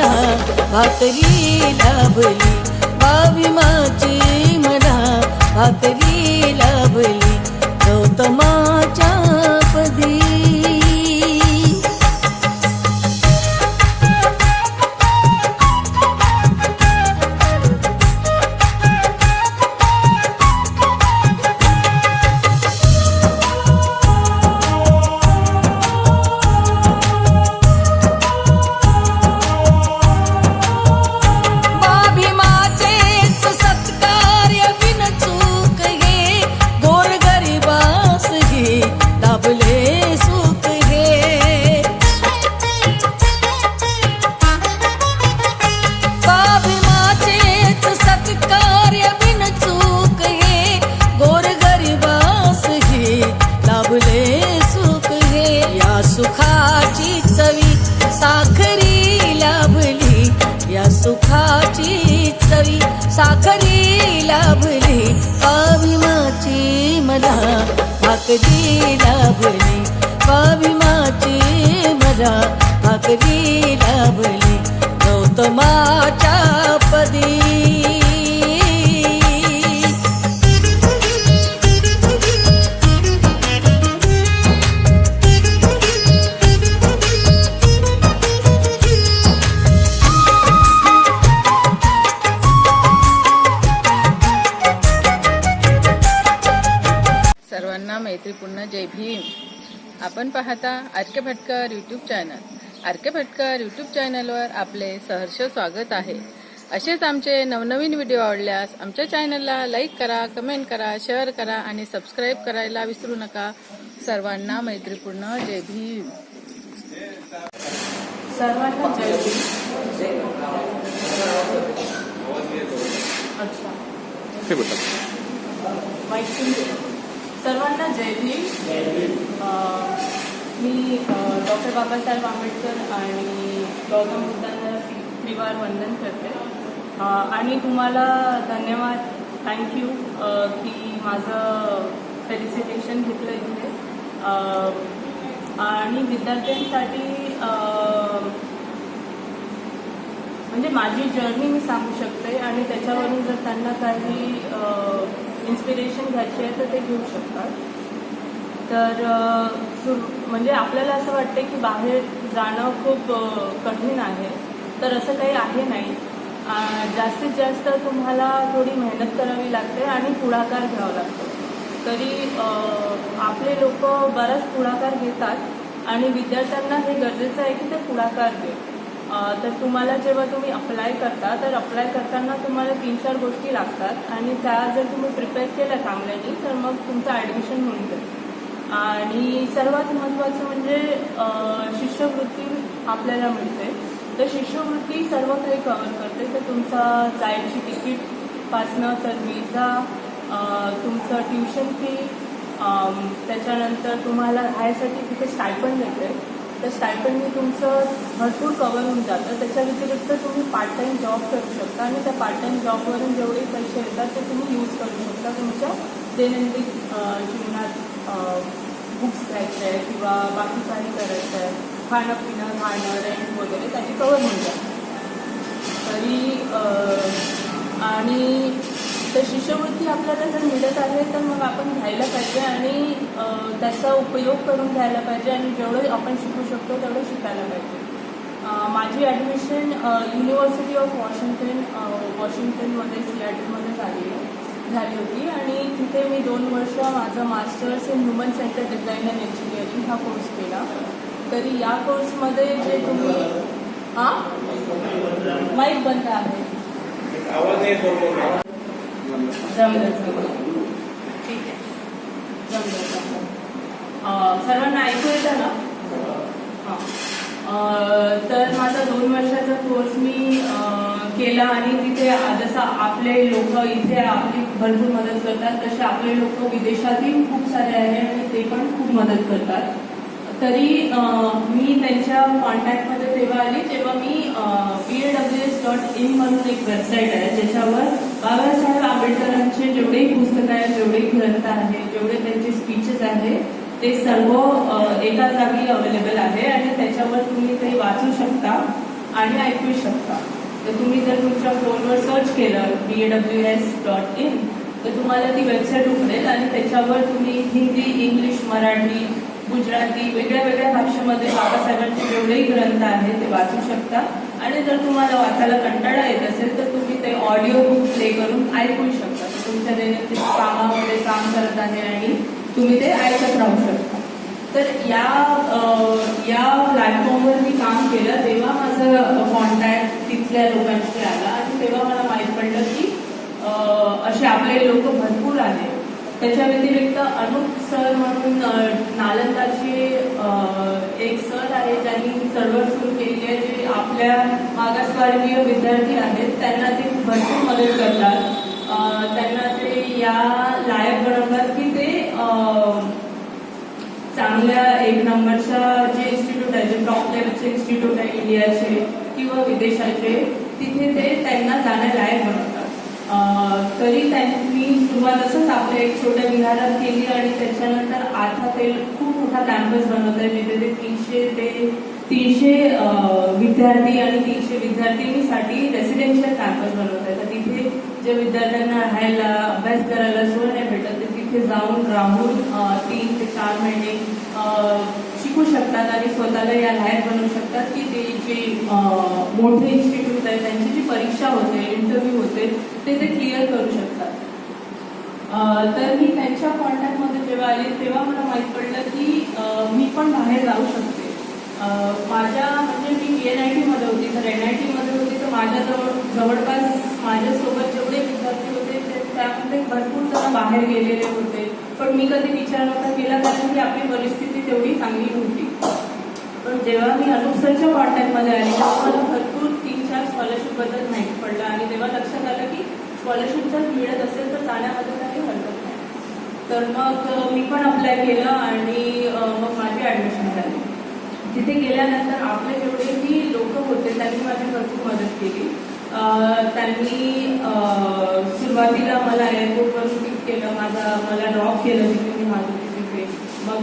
मला भाकरी लाभली, अभिमाची मला भाकरी लाभली गौतमाच्या पदी. सुखाची चवी साखरी लाभली, या सुखाची चवी साखरी लाभली, अभिमाची मला भाकरी लाभली, अभिमाची मला भाकरी लाभली गौतमाच्या पदी. सर्वांना मैत्रीपूर्ण जय भीम. आपण पाहता R K. Bhatkar YouTube channel. R K. Bhatkar YouTube चॅनलवर आपले सहर्ष स्वागत आहे. असेच आमचे नवनवीन व्हिडिओ आवडल्यास आमच्या चॅनलला लाईक करा, कमेंट करा, शेअर करा आणि सबस्क्राईब करायला विसरू नका. सर्वांना मैत्रीपूर्ण जय भीम. सर्वांना जय भीम. सर्वांना जय भीम. मी डॉक्टर बाबासाहेब आंबेडकर आणि गौतम बुद्धांना त्रिवार वंदन करते आणि तुम्हाला धन्यवाद, थँक्यू की माझं फेलिसिटेशन घेतलं इथे. आणि विद्यार्थ्यांसाठी म्हणजे माझी जर्नी मी सांगू शकते आणि त्याच्यावरून जर त्यांना काही इन्स्पिरेशन घ्यायची आहे तर ते घेऊ शकतात. तर म्हणजे आपल्याला असं वाटते की बाहेर जाणं खूप कठीण आहे, तर असं काही आहे नाही. जास्तीत जास्त तुम्हाला थोडी मेहनत करावी लागते आणि पुढाकार घ्यावा लागतो. तरी आपले लोक बराच पुढाकार घेतात आणि विद्यार्थ्यांना हे गरजेचं आहे की ते पुढाकार घे. तर तुम्हाला जेव्हा तुम्ही अप्लाय करता तर अप्लाय करताना तुम्हाला 3-4 गोष्टी लागतात आणि त्या जर तुम्ही प्रिपेअर केल्या चांगल्याने तर मग तुमचं ॲडमिशन होऊन जाईल. आणि सर्वात महत्त्वाचं म्हणजे शिष्यवृत्ती आपल्याला मिळते. तर शिष्यवृत्ती सर्व काही कव्हर करते. तर तुमचा जायची तिकीटपासनं तर विजा, तुमचं ट्युशन फी, त्याच्यानंतर तुम्हाला राहायसाठी तिथे स्टायपंड देते. तर स्टायपंडनी तुमचं भरपूर कव्हर होऊन जातं. त्याच्या व्यतिरिक्त तुम्ही पार्ट टाईम जॉब करू शकता आणि त्या पार्ट टाईम जॉबवरून जेवढे पैसे येतात ते तुम्ही यूज करू शकता तुमच्या दैनंदिन जीवनात. बुक्स घ्यायचं आहे किंवा बाकी काही करायचं आहे, खाणं पिणं राहणं रेंट वगैरे त्याची कव्हर होऊन जातं. तरी आणि तर शिष्यवृत्ती आपल्याला जर मिळत आहे तर मग आपण घ्यायला पाहिजे आणि त्याचा उपयोग करून घ्यायला पाहिजे आणि जेवढं आपण शिकू शकतो तेवढं शिकायला पाहिजे. माझी ॲडमिशन युनिव्हर्सिटी ऑफ वॉशिंग्टनमध्ये सिॲटलमध्ये झाली होती आणि तिथे मी 2 वर्ष माझं masters in human centre design and engineering हा कोर्स केला. तरी या कोर्समध्ये जे तुम्ही माईक बंद आहे जमलं ठीक आहे जमलं. सर्वांना ऐकू येतं ना? हां. तर माझा 2 वर्षाचा कोर्स मी केला आणि तिथे जसं आपले लोक इथे आपली भरपूर मदत करतात तसे आपले लोक विदेशातील खूप सारे आहे आणि ते पण खूप मदत करतात. तरी मी त्यांच्या कॉन्टॅक्टमध्ये तेव्हा आली जेव्हा मी BAWS.in म्हणून एक वेबसाईट आहे ज्याच्यावर बाबासाहेब आंबेडकरांचे जेवढेही पुस्तकं आहेत, जेवढेही ग्रंथ आहेत, जेवढे त्यांचे स्पीचेस आहेत ते सर्व एका जागी अवेलेबल आहे आणि त्याच्यावर तुम्ही ते वाचू शकता. आणि ऐकू शकता. तर तुम्ही जर तुमच्या फोनवर सर्च केलं BAWS.in तर तुम्हाला ती वेबसाईट उघडेल आणि त्याच्यावर तुम्ही हिंदी, इंग्लिश, मराठी, गुजराती वेगळ्या वेगळ्या भाषेमध्ये बाबासाहेबांचे जेवढेही ग्रंथ आहेत ते वाचू शकता. आणि जर तुम्हाला वाचायला कंटाळा येत असेल तर तुम्ही ते ऑडिओ बुक प्ले करून ऐकू शकता. तुमच्या दैनंदिन कामामध्ये काम करत आहे आणि तुम्ही ते ऐकत राहू शकता. तर या प्लॅटफॉर्मवर मी काम केलं तेव्हा माझं कॉन्टॅक्ट तिथल्या लोकांशी आला आणि तेव्हा मला माहीत पडलं की असे आपले लोक भरपूर आहेत. त्याच्या व्यतिरिक्त अनुप सर म्हणून नालंदाचे एक सर आहे ज्यांनी चळवळ सुरू केली आहे, जे आपल्या मागासवर्गीय विद्यार्थी आहेत त्यांना ते भरपूर मदत करतात. त्यांना ते या लायक बनवतात की ते चांगल्या एक नंबरच्या जे इन्स्टिट्यूट आहे, जे टॉप लेवलचे इन्स्टिट्यूट आहे इंडियाचे किंवा विदेशाचे, तिथे ते त्यांना जाण्यालायक बनवतात. तरी त्यांनी सुरुवात असंच आपल्या एक छोट्या विहारात केली आणि त्याच्यानंतर आता ते खूप मोठा कॅम्पस बनवत आहे जिथे ते 300 विद्यार्थी आणि 300 विद्यार्थिनीसाठी रेसिडेन्शियल कॅम्पस बनवत आहे. तर तिथे जे विद्यार्थ्यांना राहायला अभ्यास करायला सोय नाही भेटत ते तिथे जाऊन राहून 3 ते 4 महिने शिकू शकतात आणि स्वतःला या लायक बनवू शकतात की ते जे मोठे इन्स्टिट्यूट आहे त्यांची जी परीक्षा होते, इंटरव्ह्यू होते ते क्लिअर करू शकतात. तर मी त्यांच्या कॉन्टॅक्टमध्ये जेव्हा आली तेव्हा मला माहीत पडलं की मी पण बाहेर जाऊ शकते. माझ्या म्हणजे मी NIT मध्ये होती, तर NIT मध्ये होती तर जवळपास माझ्यासोबत जेवढे विद्यार्थी होते त्यामध्ये भरपूर जण बाहेर गेलेले होते. पण मी कधी विचार नव्हता केला कारण की आपली परिस्थिती तेवढी चांगली नव्हती. पण जेव्हा मी अनुप सरच्या कॉन्टॅक्टमध्ये आली तेव्हा मला भरपूर 3-4 स्कॉलरशिपबद्दल माहिती पडलं आणि तेव्हा लक्षात आलं की स्कॉलरशिप जर मिळत असेल तर जाण्यामध्ये काही हरकत नाही. तर मग मी पण अप्लाय केलं आणि मग माझी ॲडमिशन झाली. तिथे गेल्यानंतर आपले जेवढेही लोक होते त्यांनी माझी भरपूर मदत केली. त्यांनी सुरुवातीला मला एअरपोर्टवरून पिक केलं, मला ड्रॉप केलं तिथे मी माझं तिथे. मग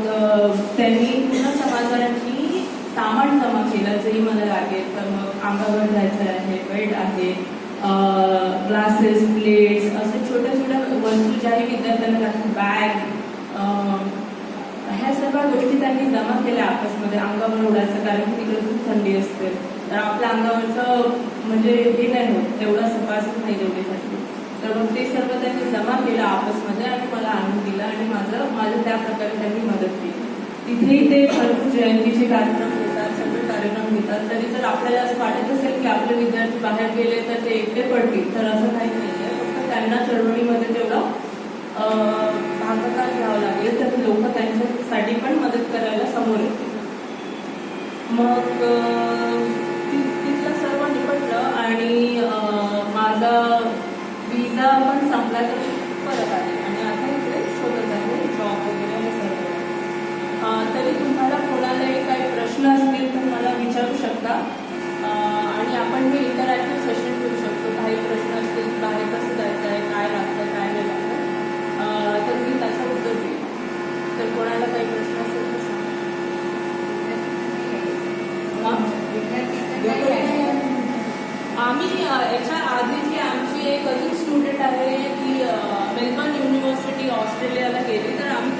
त्यांनी पूर्ण समाजाची सामान जमा केलं जेही मला लागेल. तर मग अंगावर जायचं आहे, बेड आहे, ग्लासेस, प्लेट्स, असे छोट्या छोट्या वस्तू ज्याही विद्यार्थ्यांना लागतात, बॅग, ह्या सर्व गोष्टी त्यांनी जमा केल्या आपसमध्ये अंगावर उडायचं कारण की तिकडे खूप थंडी असते. तर आपल्या अंगावरचं म्हणजे हे नाही होत तेवढा सफासत नाही जेवढीसाठी. तर मग ते सर्व त्यांनी जमा केलं आपसमध्ये आणि मला आणून दिलं आणि माझं त्या प्रकारे त्यांनी मदत केली. तिथेही ते भरपूर जयंतीचे कार्यक्रम घेतात, सगळे कार्यक्रम घेतात. तरी जर आपल्याला असं वाटत असेल की आपले विद्यार्थी बाहेर गेले तर ते एकटे पडतील तर असं काही नाही आहे. फक्त त्यांना चळवळीमध्ये तेवढं भागवतात घ्यावं लागेल तर लोक त्यांच्यासाठी पण मदत करायला समोर येते. मग तिथलं सर्व निपटलं आणि माझा विजा पण संपला तर परत आले आणि आता इकडे शोधत आहे जॉब वगैरे हे सर्व. तरी तुम्हाला कोणालाही काही प्रश्न असतील तर मला विचारू शकता आणि आपण हे इंटरॅक्टिव्ह सेशन करू शकतो. काही प्रश्न असतील बाहेर कसं जायचं आहे, काय लागतं, काय नाही लागतं, तर मी त्याचं उत्तर देईन. तर कोणाला काही प्रश्न असेल तर सांगा. आम्ही याच्या आधीची आमची एक अजून स्टुडंट आहे ती मेलबर्न युनिव्हर्सिटी ऑस्ट्रेलियाला गेली तर आम्ही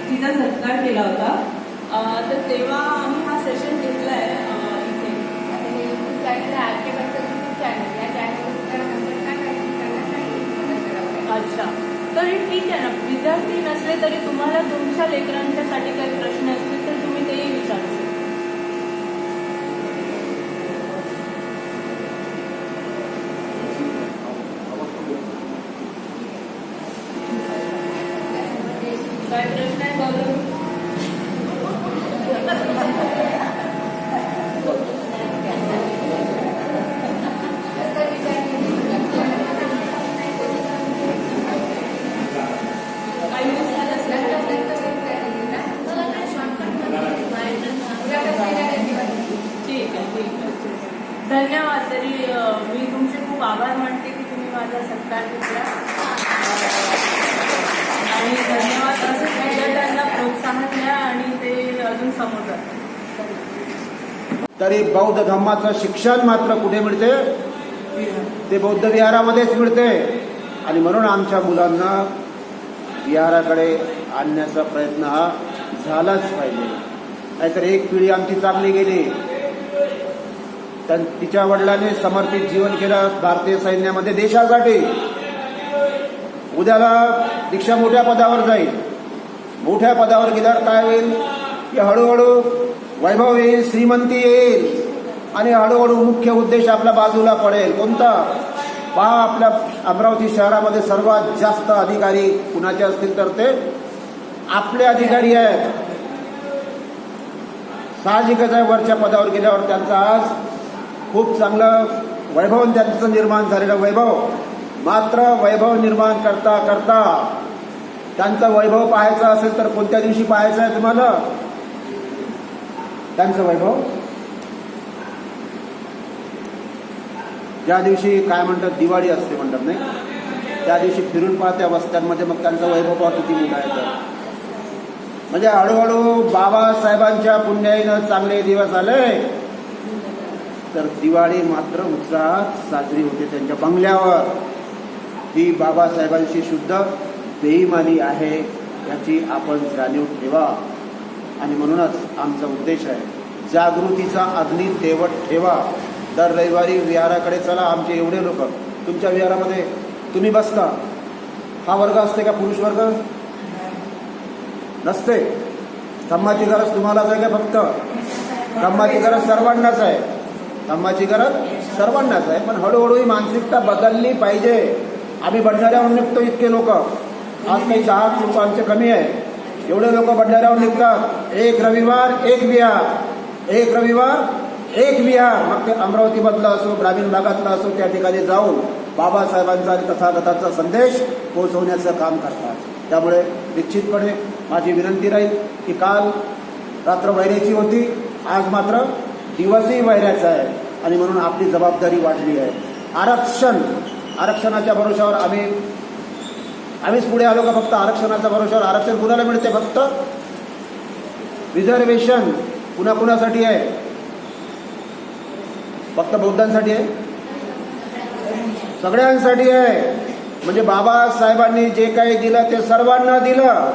तिचा सत्कार केला होता. तर तेव्हा आम्ही हा सेशन घेतला आहे इथे. अच्छा, तर ठीक आहे ना. विद्यार्थी नसले तरी तुम्हाला तुमच्या लेकरांच्यासाठी काही प्रश्न असतील तर तुम्ही तेही विचारू शकता. काय प्रश्न आहे बघा. धन्यवाद. तरी मी तुमचे खूप आभार मानते की तुम्ही माझा सत्कार घेतला आणि धन्यवाद. असंच विद्यार्थ्यांना प्रोत्साहन द्या आणि ते अजून समोर जातात. तरी बौद्ध धर्माचं शिक्षण मात्र कुठे मिळते? ते बौद्ध विहारामध्येच मिळते. आणि म्हणून आमच्या मुलांना विहाराकडे आणण्याचा प्रयत्न हा झालाच पाहिजे. नाहीतर एक पिढी आमची चालली गेली. तिच्या वडिलांनी समर्पित जीवन केलं भारतीय सैन्यामध्ये देशासाठी. उद्याला दीक्षा मोठ्या पदावर जाईल. मोठ्या पदावर गेल्यावर काय होईल की हळूहळू वैभव येईल, श्रीमंती येईल आणि हळूहळू मुख्य उद्देश आपल्या बाजूला पडेल. कोणता? पहा, आपल्या अमरावती शहरामध्ये सर्वात जास्त अधिकारी कुणाचे असतील तर ते आपले अधिकारी आहेत. साहजिकच आहे, वरच्या पदावर गेल्यावर त्यांचं आज खूप चांगलं वैभव त्यांचं निर्माण झालेलं वैभव. मात्र वैभव निर्माण करता करता त्यांचं वैभव पाहायचं असेल तर कोणत्या दिवशी पाहायचं आहे तुम्हाला त्यांचं वैभव? ज्या दिवशी काय म्हणतात दिवाळी असते म्हणतात नाही, त्या दिवशी फिरून पहा त्या वस्त्यांमध्ये, मग त्यांचं वैभव पहा किती मोठं आहे. तर म्हणजे हळूहळू बाबासाहेबांच्या पुण्याईनं चांगले दिवस आले तर दिवाळी मात्र उत्साहात साजरी होते त्यांच्या बंगल्यावर. ही बाबासाहेबांशी शुद्ध बेईमानी आहे याची आपण जाणीव ठेवा. आणि म्हणूनच आमचा उद्देश आहे जागृतीचा अग्नी तेवत ठेवा. दर रविवारी विहाराकडे चला. आमचे एवढे लोक तुमच्या विहारामध्ये तुम्ही बसता. हा वर्ग असते का पुरुष वर्ग? नसते. धम्माची गरज तुम्हालाच आहे का फक्त? धम्माची गरज सर्वांनाच आहे. धम्माची गरज सर्वांनाच आहे. पण हळूहळू ही मानसिकता बदलली पाहिजे. आम्ही भंडाऱ्यावर निघतो इतके लोक. आज काही 10 लोक आमचे कमी आहे. एवढे लोक भंडाऱ्यावर निघतात. एक रविवार एक विहार, एक रविवार एक विहार. मग ते अमरावतीमधलं असो, ग्रामीण भागातलं असो, त्या ठिकाणी जाऊन बाबासाहेबांचा आणि तथागताचा संदेश पोहोचवण्याचं काम करतात. त्यामुळे निश्चितपणे माझी विनंती राहील की काल रात्र वैऱ्याची होती, आज मात्र दिवसही वैऱ्याचा आहे. आणि म्हणून आपली जबाबदारी वाढली आहे. आरक्षणाच्या भरोशावर आम्हीच पुढे आलो का? फक्त आरक्षणाच्या भरोशावर. आरक्षण कुणाला मिळते? फक्त रिझर्वेशन कुणाकुणासाठी आहे? फक्त बौद्धांसाठी आहे? सगळ्यांसाठी आहे. म्हणजे बाबासाहेबांनी जे काही दिलं ते सर्वांना दिलं.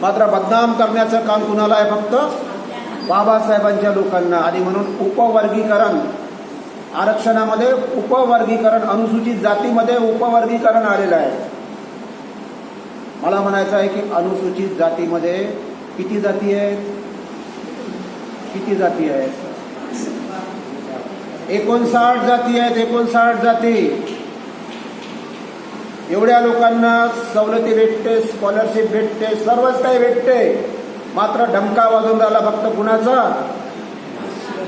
मात्र बदनाम करण्याचं काम कुणाला आहे? फक्त बाबासाहेबांच्या लोकांना. आणि म्हणून उपवर्गीकरण, आरक्षणामध्ये उपवर्गीकरण, अनुसूचित जातीमध्ये उपवर्गीकरण आलेलं आहे. मला म्हणायचं आहे की अनुसूचित जातीमध्ये किती जाती आहेत? किती जाती आहेत? 59 जाती आहेत. 59 जाती. एवढ्या लोकांना सवलती भेटते, स्कॉलरशिप भेटते, सर्वच काही भेटते. मात्र डमका वाजून राहिला फक्त कुणाचा?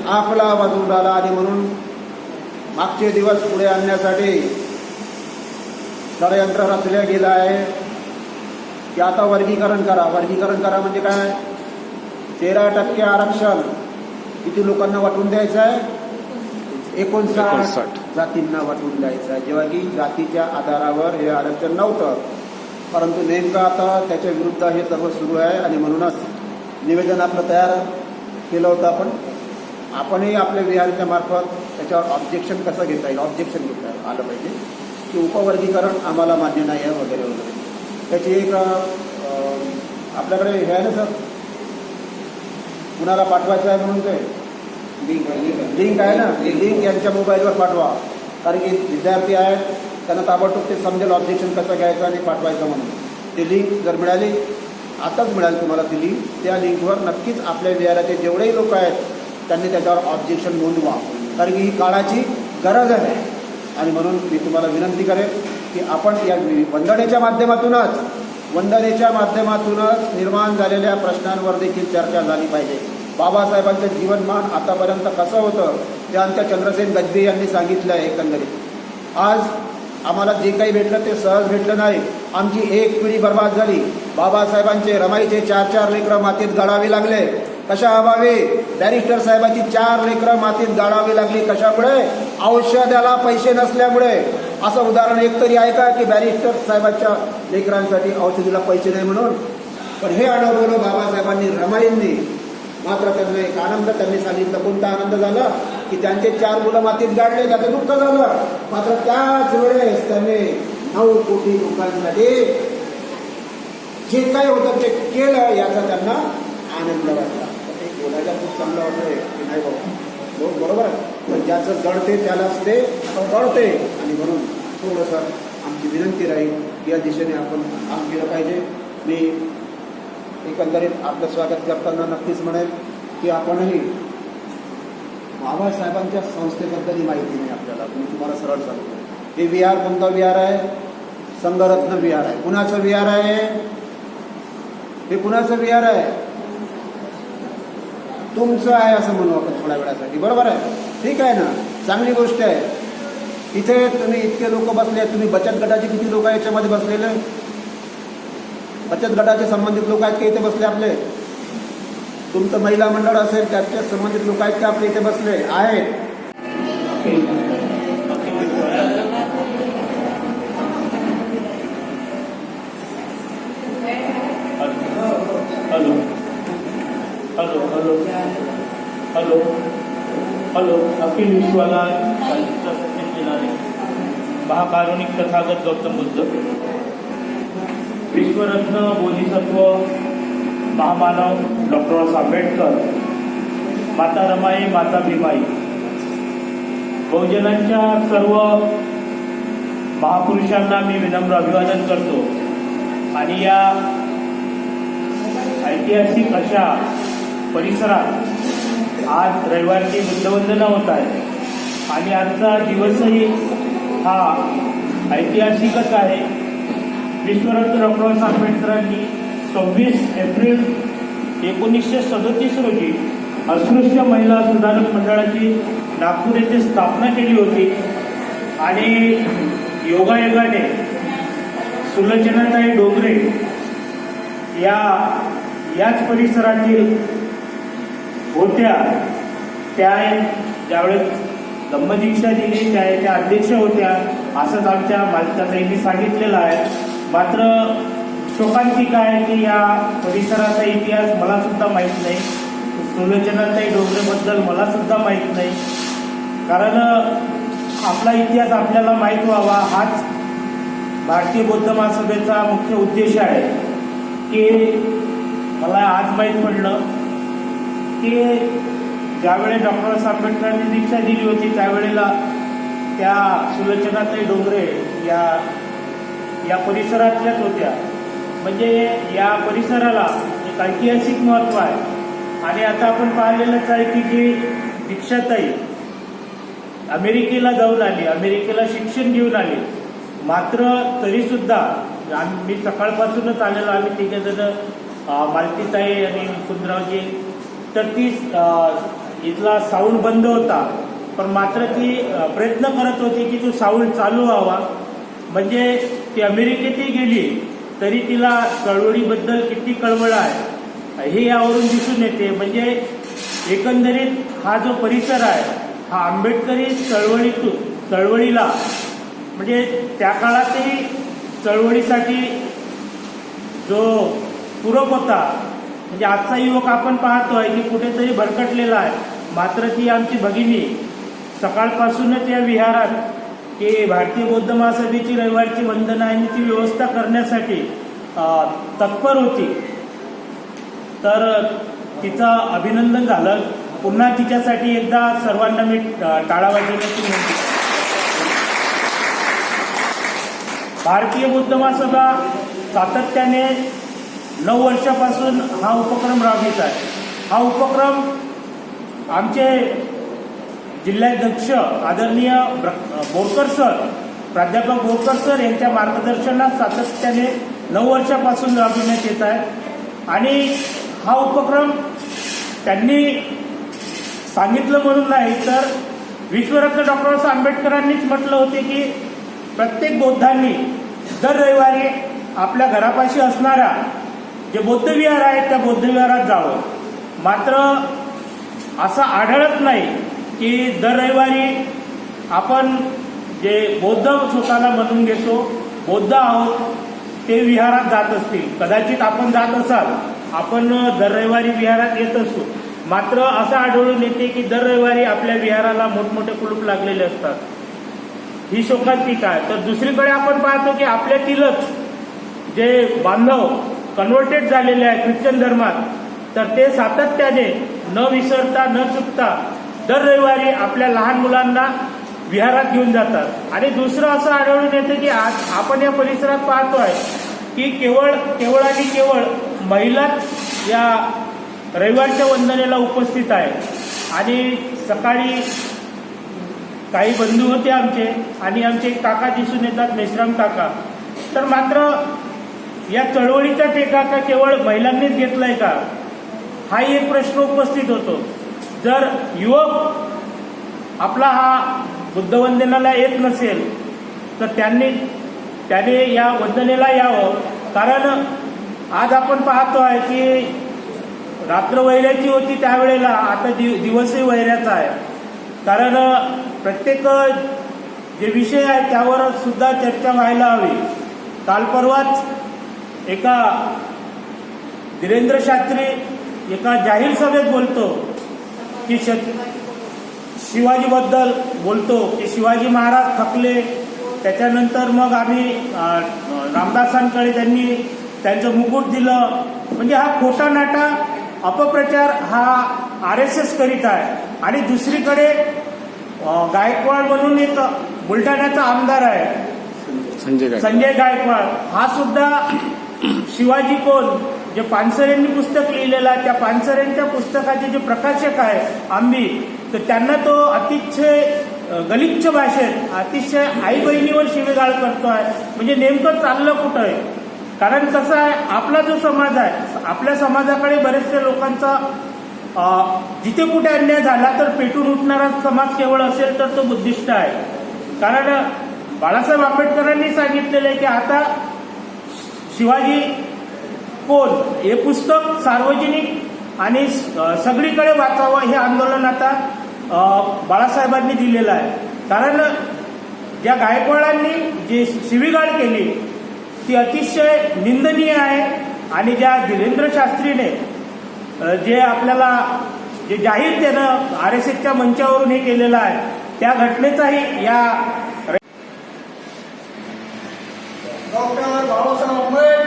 आपला वाजून राहिला. आणि म्हणून मागचे दिवस पुढे आणण्यासाठी षडयंत्र रचल्या गेलं आहे की आता वर्गीकरण करा. वर्गीकरण करा म्हणजे काय? 13% आरक्षण किती लोकांना वाटून द्यायचं आहे? 59 जातींना वाटून द्यायचं आहे. जेव्हा की जातीच्या आधारावर हे आरक्षण नव्हतं. परंतु नेमकं आता त्याच्या विरुद्ध हे सर्व सुरू आहे. आणि म्हणूनच निवेदन आपलं तयार केलं होतं. आपणही आपल्या विहाराच्या मार्फत त्याच्यावर ऑब्जेक्शन कसं घेता येईल, ऑब्जेक्शन घेता आलं पाहिजे की उपवर्गीकरण आम्हाला मान्य नाही आहे वगैरे वगैरे. त्याची एक आपल्याकडे हे आहे ना सर, कुणाला पाठवायचं आहे म्हणून ते लिंक आहे ना, लिंक यांच्या मोबाईलवर पाठवा. कारण की विद्यार्थी आहेत, त्यांना ताबडतोब ते समजेल ऑब्जेक्शन कसं घ्यायचं आणि पाठवायचं म्हणून. ती लिंक जर मिळाली, आताच मिळाली तुम्हाला ती लिंक, त्या लिंकवर नक्कीच आपल्या विहाराचे जेवढेही लोक आहेत त्यांनी त्याच्यावर ऑब्जेक्शन नोंदवा. कारण की ही काळाची गरज आहे. आणि म्हणून मी तुम्हाला विनंती करेन की आपण या वंदनेच्या माध्यमातूनच निर्माण झालेल्या प्रश्नांवर देखील चर्चा झाली पाहिजे. बाबासाहेबांचं जीवनमान आतापर्यंत कसं होतं ते आमच्या चंद्रसेन गजबे यांनी सांगितलं आहे. एकंदरीत आज आम्हाला जे काही भेटलं ते सहज भेटलं नाही. आमची एक पिढी बर्बाद झाली. बाबासाहेबांचे रमाईचे 4 लेकरं मातीत गाडावे लागले. कशा अभावी? बॅरिस्टर साहेबांची 4 लेकरं मातीत गाडावी लागली. कशामुळे? औषधाला पैसे नसल्यामुळे. असं उदाहरण एकतरी आहे का की बॅरिस्टर साहेबांच्या लेकरांसाठी औषधीला पैसे नाही म्हणून? पण हे अनुभवलं बाबासाहेबांनी, रमाईंनी. मात्र त्यांना एक आनंद त्यांनी सांगितलं. कोणता आनंद झाला की त्यांचे 4 मुलं मातीत गाडले, त्याचं दुःख झालं. मात्र त्याच वेळेस त्यांनी 9 कोटी लोकांसाठी जे काय होतं ते केलं याचा त्यांना आनंद वाटला. ते बोलायला खूप चांगलं वाटतंय की नाही बाबा, बरोबर आहे. पण ज्याचं जडते त्यालाच ते कळते. आणि म्हणून थोडंसं आमची विनंती राहील या दिशेने आपण काम केलं पाहिजे. मी एकंदरीत आपलं स्वागत करताना नक्कीच म्हणेल की आपणही बाबासाहेबांच्या संस्थेबद्दलही माहिती नाही आपल्याला. मी तुम्हाला सरळ सांगतो, हे विहार कोणतं विहार आहे? संघरत्न विहार आहे. कुणाचं विहार आहे हे? कुणाचं विहार आहे? तुमचं आहे असं म्हणू आपण थोड्या वेळासाठी, बरोबर आहे? ठीक आहे ना, चांगली गोष्ट आहे. इथे तुम्ही इतके लोक बसले, तुम्ही बचत गटाचे किती लोक याच्यामध्ये बसलेले? बचत गटाचे संबंधित लोक आहेत का इथे बसले आपले? तुमचं महिला मंडळ असेल त्याच्या संबंधित लोक आहेत का आपले इथे बसले आहेत? Hello hello hello hello hello अखिल विश्वाला महाकारुणिक तथागत गौतम बुद्ध, विश्वरत्न बोधिसत्व महामानव डॉक्टर आंबेडकर, माता रमाई, माता भीमाई, बहुजनांच्या सर्व महापुरुषांना मी विनम्र अभिवादन करतो. आणि या ऐतिहासिक अशा परिसरात आज रविवारची बुद्धवंदना होत आहे. आणि आजचा दिवसही हा ऐतिहासिकच आहे. विश्वरत्न डॉक्टर आंबेडकरांनी 26 एप्रिल 1937 रोजी अस्पृश्य महिला सुधारक मंडळाची नागपूर येथे स्थापना केली होती. आणि योगायोगाने सुलोचनाताई डोंगरे याच परिसरातील होत्या. त्या ज्यावेळेस धम्मदीक्षा दिली त्या अध्यक्ष होत्या असंच आमच्या मालकाताईंनी सांगितलेलं आहे. मात्र शोकांतिक आहे की या परिसराचा इतिहास मला सुद्धा माहीत नाही. सुलोचनाताई डोंगरेबद्दल मला सुद्धा माहीत नाही. कारण आपला इतिहास आपल्याला माहीत व्हावा हाच भारतीय बौद्ध महासभेचा मुख्य उद्देश आहे. की मला आज माहीत पडलं की ज्यावेळेस डॉक्टर आंबेडकरांनी दीक्षा दिली होती त्यावेळेला त्या सुलोचनाताई डोंगरे या परिसरातल्याच होत्या. म्हणजे या परिसराला एक ऐतिहासिक महत्त्व आहे. आणि आता आपण पाहिलेलंच आहे की जी दीक्षाताई अमेरिकेला जाऊन आली, अमेरिकेला शिक्षण घेऊन आली. मात्र तरीसुद्धा मी सकाळपासूनच आलेलो, आम्ही तिघेजण मालतीताई आणि कुंदरावजी. तर ती इथला साऊंड बंद होता, पण मात्र ती प्रयत्न करत होती की तो साऊंड चालू व्हावा. म्हणजे ती अमेरिकेतही गेली तरी तिला चळवळीबद्दल किती कळवळ आहे हे यावरून दिसून येते. म्हणजे एकंदरीत हा जो परिसर आहे हा आंबेडकरी चळवळीला म्हणजे त्या काळातही चळवळीसाठी जो पूरक होता. म्हणजे आजचा युवक आपण पाहतोय की कुठेतरी भरकटलेला आहे. मात्र ती आमची भगिनी सकाळपासूनच या विहारात की भारतीय बौद्ध महासभेची रविवारची वंदना आणि ती व्यवस्था करण्यासाठी तत्पर होती. तर तिचं अभिनंदन झालं. पुन्हा तिच्यासाठी एकदा सर्वांना मी टाळा वाजवण्याची विनंती. भारतीय बौद्ध महासभा सातत्याने 9 वर्षापासून हा उपक्रम राबवित आहे. हा उपक्रम आमचे जिल्हाध्यक्ष आदरणीय बोरकर सर, प्राध्यापक बोरकर सर यांच्या मार्गदर्शनात सातत्याने 9 वर्षापासून राबविण्यात येत आहे. आणि हा उपक्रम त्यांनी सांगितलं म्हणून नाही तर विश्वरत्न डॉक्टर आंबेडकरांनीच म्हटलं होते की प्रत्येक बौद्धांनी दर रविवारी आपल्या घरापाशी असणाऱ्या जे बौद्ध विहार आहेत त्या बौद्ध विहारात जावं. मात्र असं आढळत नाही की दर रविवारी आपण जे बौद्ध स्वतःला म्हणून घेतो बौद्ध आहोत ते विहारात जात असतील. कदाचित आपण जात असाल, आपण दर रविवारी विहारात येत असतो. मात्र असं आढळून येते की दर रविवारी आपल्या विहाराला मोठमोठे कुलूप लागलेले असतात. ही शोकांतिका आहे. तर दुसरीकडे आपण पाहतो की आपल्यातीलच जे बांधव कन्व्हर्टेड झालेले आहे ख्रिश्चन धर्मात, तर ते सातत्याने न विसरता न चुकता दर रविवारी आपल्या लहान मुलांना विहारात घेऊन जातात. आणि दुसरं असं आढळून येतं की आज आपण या परिसरात पाहतोय की केवळ आणि केवळ महिलाच या रविवारच्या वंदनेला उपस्थित आहे. आणि सकाळी काही बंधू होते आमचे आणि आमचे एक काका दिसून येतात, मेश्राम काका. तर मात्र या चळवळीचा टेका का केवळ महिलांनीच घेतलाय का, हाही एक प्रश्न उपस्थित होतो. जर युवक आपला हा बुद्धवंदनेला येत नसेल तर त्याने या वंदनेला यावं. कारण आज आपण पाहतोय की रात्र वैऱ्याची होती त्यावेळेला, आता दिवसही वैऱ्याचा आहे. कारण प्रत्येक जे विषय आहे त्यावर सुद्धा चर्चा व्हायला हवी. काल परवाच एका धीरेंद्र शास्त्री एका जाहीर सभेत बोलतो की शिवाजीबद्दल बोलतो की शिवाजी महाराज थकले. त्याच्यानंतर मग आम्ही रामदासांकडे त्यांनी त्यांचं मुकुट दिलं. म्हणजे हा खोटा नाटा अपप्रचार हा RSS करीत आहे. आणि दुसरीकडे गायकवाड म्हणून एक बुलढाण्याचा आमदार आहे संजय गायकवाड, हा सुद्धा शिवाजी कोण जे पानसरेंनी पुस्तक लिहिलेलं आहे त्या पानसरेंच्या पुस्तकाचे जे प्रकाशक आहे आंबी, तर त्यांना तो अतिशय गलिच्छ भाषेत अतिशय आई बहिणीवर शिवीगाळ करतोय. म्हणजे नेमकं चाललं कुठं आहे? कारण कसं आहे, आपला जो समाज आहे, आपल्या समाजाकडे बरेचसे लोकांचा जिथे कुठे अन्याय झाला तर पेटून उठणारा समाज केवळ असेल तर तो बुद्धिस्ट आहे. कारण बाळासाहेब आंबेडकरांनी सांगितलेलं आहे की आता शिवाजी कोण हे पुस्तक सार्वजनिक आणि सगळीकडे वाचावं हे आंदोलन आता बाळासाहेबांनी दिलेलं आहे. कारण ज्या गायकवाडांनी जे शिवीगाळ केली ती अतिशय निंदनीय आहे. आणि ज्या धीरेंद्र शास्त्रीने जे आपल्याला जे जाहीर त्यानं RSSच्या मंचावरून हे केलेलं आहे त्या घटनेचाही या डॉक्टर बाबासाहेब आंबेडकर